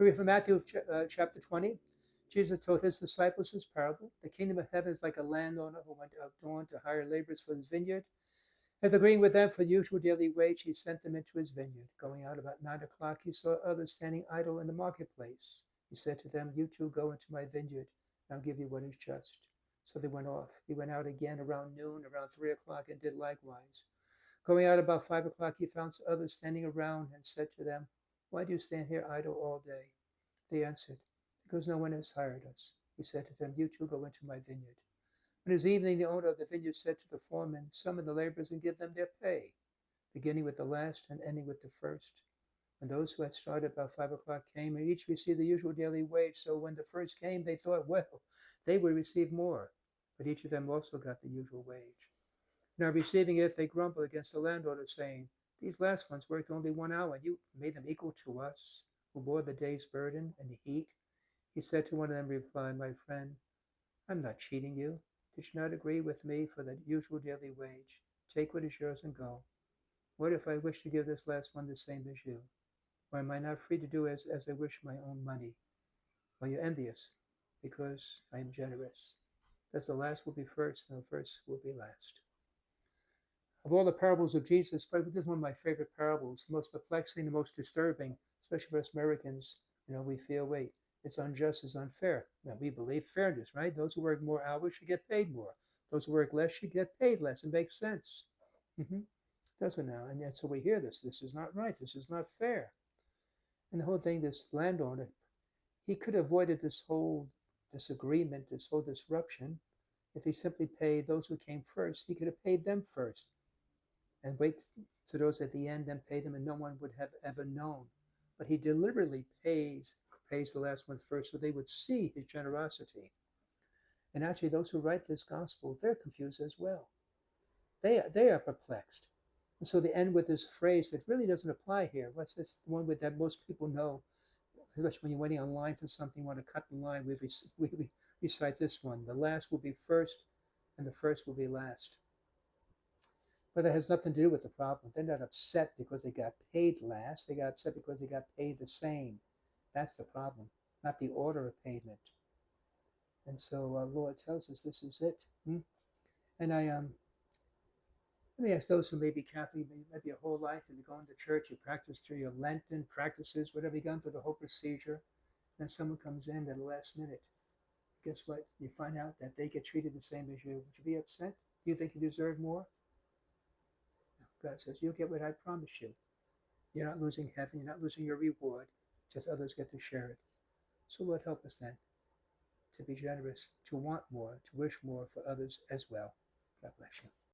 We read from Matthew chapter 20. Jesus told his disciples this parable. The kingdom of heaven is like a landowner who went out dawn to hire laborers for his vineyard. After agreeing with them for the usual daily wage, he sent them into his vineyard. Going out about 9 o'clock, he saw others standing idle in the marketplace. He said to them, "You too go into my vineyard, and I'll give you what is just." So they went off. He went out again around noon, around 3 o'clock, and did likewise. Going out about 5 o'clock, he found others standing around and said to them, "Why do you stand here idle all day?" They answered, "Because no one has hired us." He said to them, "You too go into my vineyard." When it was evening, the owner of the vineyard said to the foreman, "Summon the laborers and give them their pay, beginning with the last and ending with the first." And those who had started about 5 o'clock came, and each received the usual daily wage. So when the first came, they thought, well, they would receive more. But each of them also got the usual wage. Now receiving it, they grumbled against the landowner, saying, "These last ones worked only 1 hour, and you made them equal to us, who bore the day's burden and the heat." He said to one of them, "Reply, my friend, I'm not cheating you. Did you not agree with me for the usual daily wage? Take what is yours and go. What if I wish to give this last one the same as you? Or am I not free to do as I wish my own money? Are you envious because I am generous? Thus the last will be first, and the first will be last." Of all the parables of Jesus, probably this is one of my favorite parables, the most perplexing, the most disturbing, especially for us Americans. We feel, wait, it's unjust, it's unfair. Now, we believe fairness, right? Those who work more hours should get paid more. Those who work less should get paid less. It makes sense. Mm-hmm. Doesn't now? And yet, so we hear this. This is not right. This is not fair. And the whole thing, this landowner, he could have avoided this whole disagreement, this whole disruption, if he simply paid those who came first. He could have paid them first and wait to those at the end and pay them, and no one would have ever known. But he deliberately pays the last one first so they would see his generosity. And actually, those who write this gospel, they're confused as well. They are perplexed. And so they end with this phrase that really doesn't apply here. What's this? The one that most people know, especially when you're waiting online for something, you want to cut the line. We recite this one: the last will be first, and the first will be last. But that has nothing to do with the problem. They're not upset because they got paid last. They got upset because they got paid the same. That's the problem, not the order of payment. And so our Lord tells us this is it. And let me ask those who may be Catholic, maybe a whole life, and you go into church, you practice through your Lenten practices, whatever you've gone through the whole procedure, and someone comes in at the last minute. Guess what? You find out that they get treated the same as you. Would you be upset? Do you think you deserve more? God says, you'll get what I promised you. You're not losing heaven. You're not losing your reward. Just others get to share it. So Lord, help us then to be generous, to want more, to wish more for others as well. God bless you.